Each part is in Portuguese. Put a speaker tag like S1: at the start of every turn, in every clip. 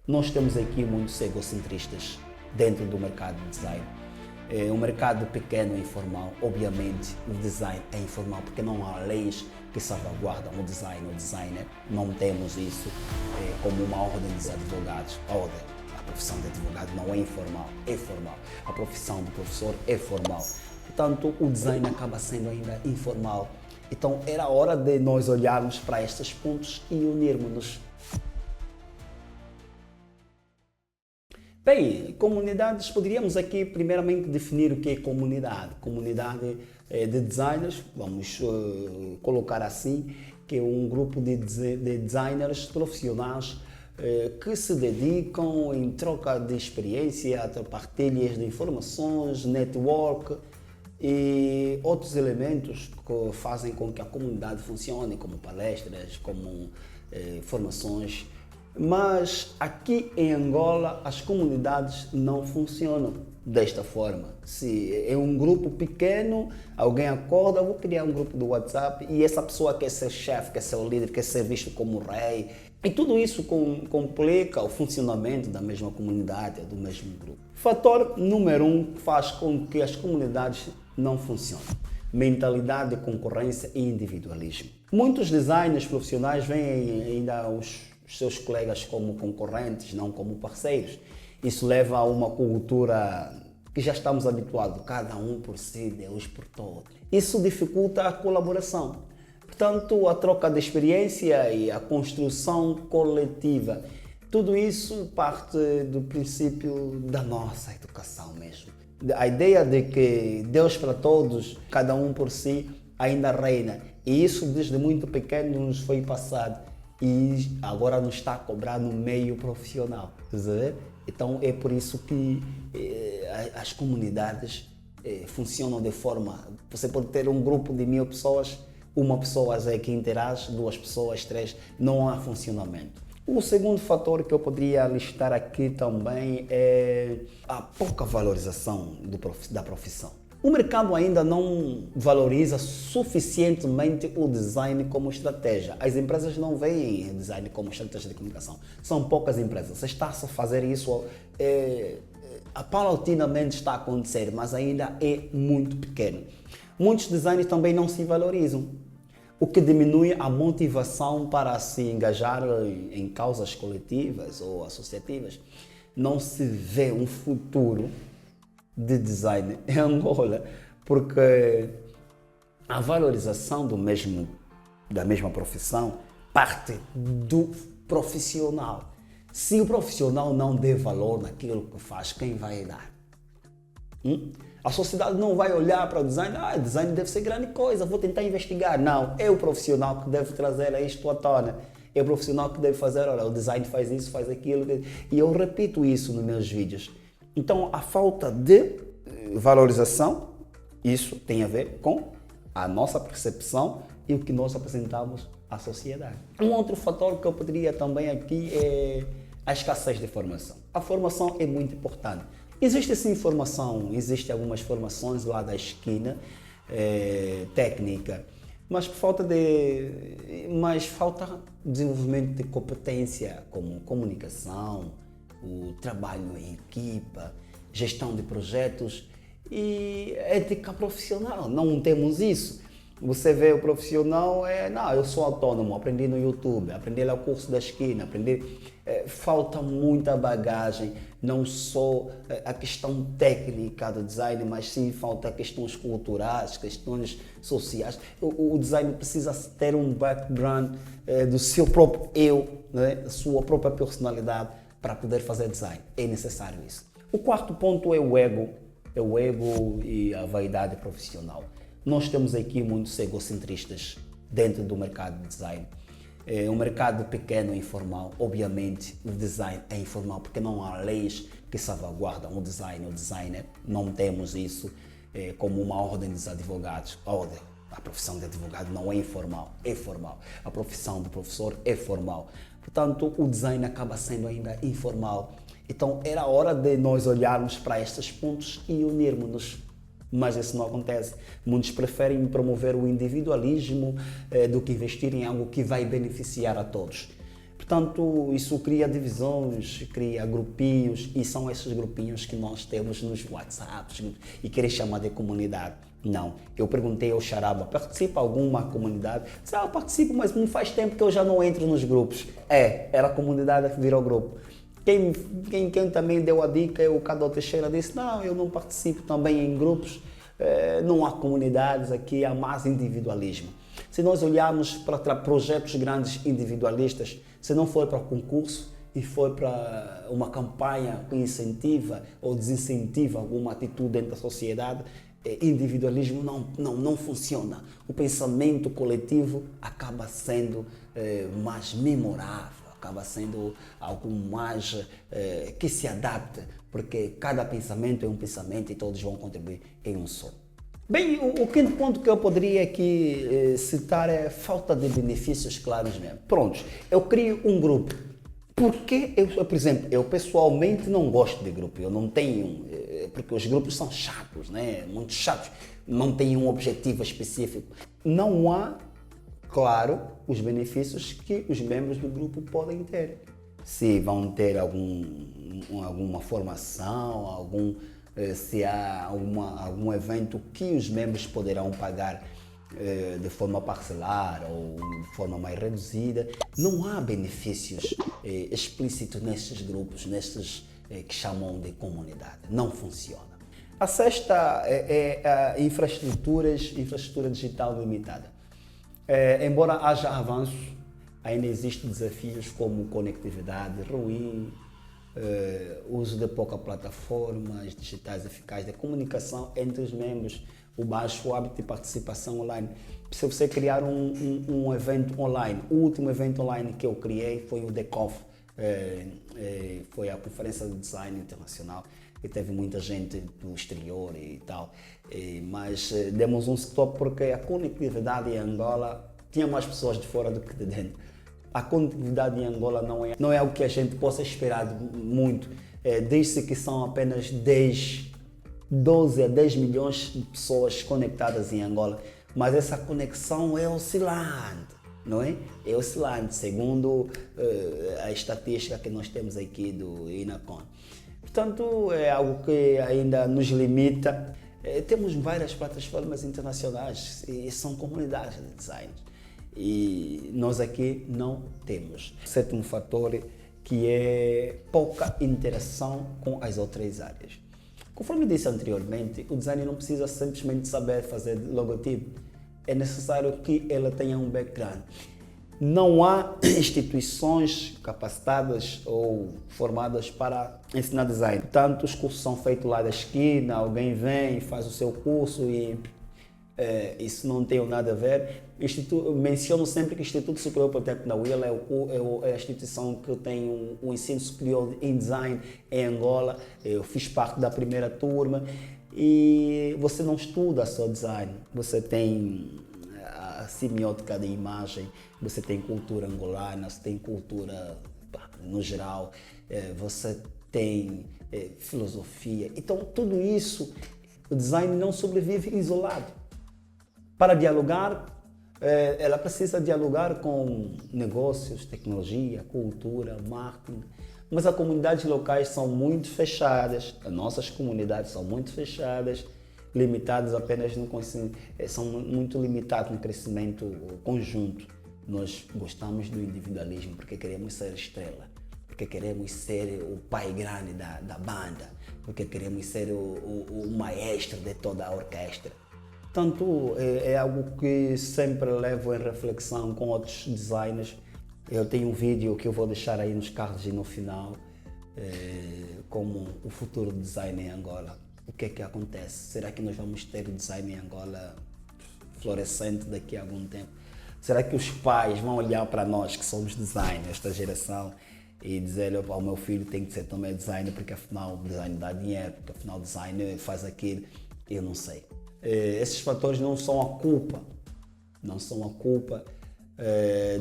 S1: Nós temos aqui muitos egocentristas dentro do mercado de design. É um mercado pequeno e informal, obviamente o design é informal porque não há leis que salvaguardam o design, o designer. Não temos isso como uma ordem dos advogados. A ordem, a profissão de advogado não é informal, é formal. A profissão de professor é formal. Portanto, o design acaba sendo ainda informal. Então era hora de nós olharmos para estes pontos e unirmos-nos. Bem, comunidades, poderíamos aqui primeiramente definir o que é comunidade. Comunidade de designers, vamos colocar assim, que é um grupo de designers profissionais que se dedicam em troca de experiência, partilhas de informações, network e outros elementos que fazem com que a comunidade funcione, como palestras, como formações. Mas aqui em Angola as comunidades não funcionam desta forma. Se é um grupo pequeno, alguém acorda, vou criar um grupo do WhatsApp e essa pessoa quer ser chefe, quer ser o líder, quer ser visto como rei. E tudo isso complica o funcionamento da mesma comunidade, do mesmo grupo. Fator número 1 que faz com que as comunidades não funcionem: mentalidade de concorrência e individualismo. Muitos designers profissionais veem ainda os seus colegas como concorrentes, não como parceiros. Isso leva a uma cultura que já estamos habituados, cada um por si, Deus por todos. Isso dificulta a colaboração. Portanto, a troca de experiência e a construção coletiva, tudo isso parte do princípio da nossa educação mesmo. A ideia de que Deus para todos, cada um por si, ainda reina. E isso desde muito pequeno nos foi passado. E agora nos está a cobrar no meio profissional. Então é por isso que as comunidades funcionam de forma... Você pode ter um grupo de 1000 pessoas, uma pessoa é que interage, 2 pessoas, 3, não há funcionamento. O segundo fator que eu poderia listar aqui também é a pouca valorização da profissão. O mercado ainda não valoriza suficientemente o design como estratégia. As empresas não veem o design como estratégia de comunicação. São poucas empresas. Está-se a fazer isso, paulatinamente está a acontecer, mas ainda é muito pequeno. Muitos designers também não se valorizam, o que diminui a motivação para se engajar em causas coletivas ou associativas. Não se vê um futuro de design em Angola, porque a valorização da mesma profissão parte do profissional. Se o profissional não der valor naquilo que faz, quem vai dar? A sociedade não vai olhar para o design, design deve ser grande coisa, vou tentar investigar. Não, é o profissional que deve trazer isto à tona. É o profissional que deve fazer, olha, o design faz isso, faz aquilo. E eu repito isso nos meus vídeos. Então, a falta de valorização, isso tem a ver com a nossa percepção e o que nós apresentamos à sociedade. Um outro fator que eu poderia também aqui é a escassez de formação. A formação é muito importante. Existe sim formação, existem algumas formações lá da esquina, técnica, mas falta desenvolvimento de competência como comunicação, o trabalho em equipa, gestão de projetos e ética profissional. Não temos isso. Você vê o profissional, eu sou autônomo, aprendi no YouTube, aprendi lá o curso da esquina, falta muita bagagem, não só a questão técnica do design, mas sim falta questões culturais, questões sociais. O design precisa ter um background do seu próprio eu, né? Da sua própria personalidade para poder fazer design. É necessário isso. O quarto ponto é o ego e a vaidade profissional. Nós temos aqui muitos egocentristas dentro do mercado de design. É um mercado pequeno e informal, obviamente o design é informal porque não há leis que salvaguardam o design, o designer. Não temos isso como uma ordem dos advogados. A profissão de advogado não é informal, é formal. A profissão de professor é formal. Portanto, o design acaba sendo ainda informal. Então era hora de nós olharmos para estes pontos e unirmos-nos. Mas isso não acontece. Muitos preferem promover o individualismo do que investir em algo que vai beneficiar a todos. Portanto, isso cria divisões, cria grupinhos, e são esses grupinhos que nós temos nos WhatsApps e querer chamar de comunidade. Não. Eu perguntei ao Charaba, participa alguma comunidade? Disse, eu participo, mas não faz tempo que eu já não entro nos grupos. Era a comunidade que virou grupo. Quem também deu a dica é o Cado Teixeira, disse, não, eu não participo também em grupos, não há comunidades aqui, há mais individualismo. Se nós olharmos para projetos grandes individualistas, se não for para concurso e for para uma campanha que incentiva ou desincentiva alguma atitude dentro da sociedade, individualismo não funciona. O pensamento coletivo acaba sendo mais memorável, acaba sendo algo mais que se adapta, porque cada pensamento é um pensamento e todos vão contribuir em um só. Bem, o quinto ponto que eu poderia aqui citar é falta de benefícios claros mesmo. Pronto, eu crio um grupo. Porque por exemplo, eu pessoalmente não gosto de grupo, eu não tenho, porque os grupos são chatos, né? Muito chatos, não têm um objetivo específico. Não há, claro, os benefícios que os membros do grupo podem ter. Se vão ter alguma formação, se há algum evento que os membros poderão pagar de forma parcelar ou de forma mais reduzida. Não há benefícios explícitos nestes grupos, nestes que chamam de comunidade. Não funciona. A sexta é a infraestrutura digital limitada. Embora haja avanços, ainda existem desafios como conectividade ruim, uso de poucas plataformas digitais eficazes de comunicação entre os membros, o baixo hábito de participação online. Se você criar um evento online, o último evento online que eu criei foi o DECOF, foi a Conferência de Design Internacional, que teve muita gente do exterior e tal, mas demos um stop porque a conectividade em Angola tinha mais pessoas de fora do que de dentro. A conectividade em Angola não é algo que a gente possa esperar muito, desde que são apenas 12 a 10 milhões de pessoas conectadas em Angola, mas essa conexão é oscilante, não é? É oscilante, segundo a estatística que nós temos aqui do INACON. Portanto, é algo que ainda nos limita. Temos várias plataformas internacionais e são comunidades de design. E nós aqui não temos. O sétimo fator que é pouca interação com as outras áreas. Conforme disse anteriormente, o design não precisa simplesmente saber fazer logotipo. É necessário que ela tenha um background. Não há instituições capacitadas ou formadas para ensinar design. Portanto, os cursos são feitos lá da esquina, alguém vem, faz o seu curso e isso não tem nada a ver. Menciono sempre que o Instituto Superior Politécnico da UIL é a instituição que tem o ensino superior em design em Angola. Eu fiz parte da primeira turma e você não estuda só design, você tem a semiótica da imagem, você tem cultura angolana, você tem cultura no geral, você tem filosofia. Então tudo isso, o design não sobrevive isolado. Para dialogar, ela precisa dialogar com negócios, tecnologia, cultura, marketing. Mas as comunidades locais são muito fechadas, as nossas comunidades são muito fechadas, limitadas apenas no conhecimento, são muito limitadas no crescimento conjunto. Nós gostamos do individualismo porque queremos ser estrela, porque queremos ser o pai grande da banda, porque queremos ser o maestro de toda a orquestra. Portanto, é algo que sempre levo em reflexão com outros designers. Eu tenho um vídeo que eu vou deixar aí nos cards e no final, como o futuro do design em Angola. O que é que acontece? Será que nós vamos ter o design em Angola florescente daqui a algum tempo? Será que os pais vão olhar para nós que somos designers, esta geração, e dizer, o meu filho tem que ser também designer porque afinal o design dá dinheiro, porque afinal o design faz aquilo? Eu não sei. Esses fatores não são a culpa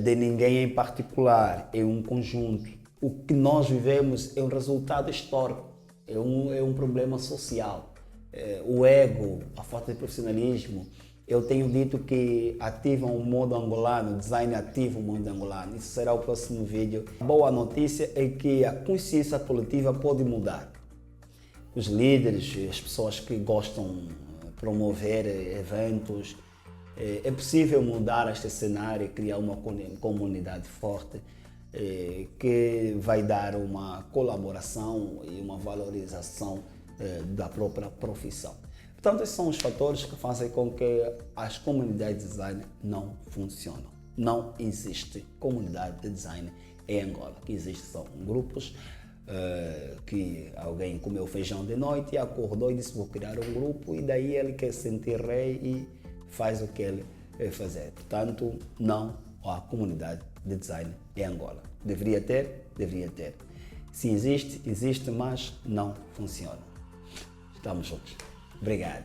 S1: de ninguém em particular, é um conjunto. O que nós vivemos é um resultado histórico, é um problema social. O ego, a falta de profissionalismo, Eu tenho dito que ativam o modo angolano, design ativa o modo angolano. Isso será o próximo vídeo. A boa notícia é que a consciência coletiva pode mudar. Os líderes, as pessoas que gostam de promover eventos, é possível mudar este cenário e criar uma comunidade forte que vai dar uma colaboração e uma valorização da própria profissão. Portanto, esses são os fatores que fazem com que as comunidades de design não funcionam. Não existe comunidade de design em Angola. O que existe são grupos que alguém comeu feijão de noite e acordou e disse: vou criar um grupo, e daí ele quer sentir rei e faz o que ele fazer. Portanto, não há comunidade de design em Angola. Deveria ter? Deveria ter. Se existe, existe, mas não funciona. Estamos juntos. Obrigado.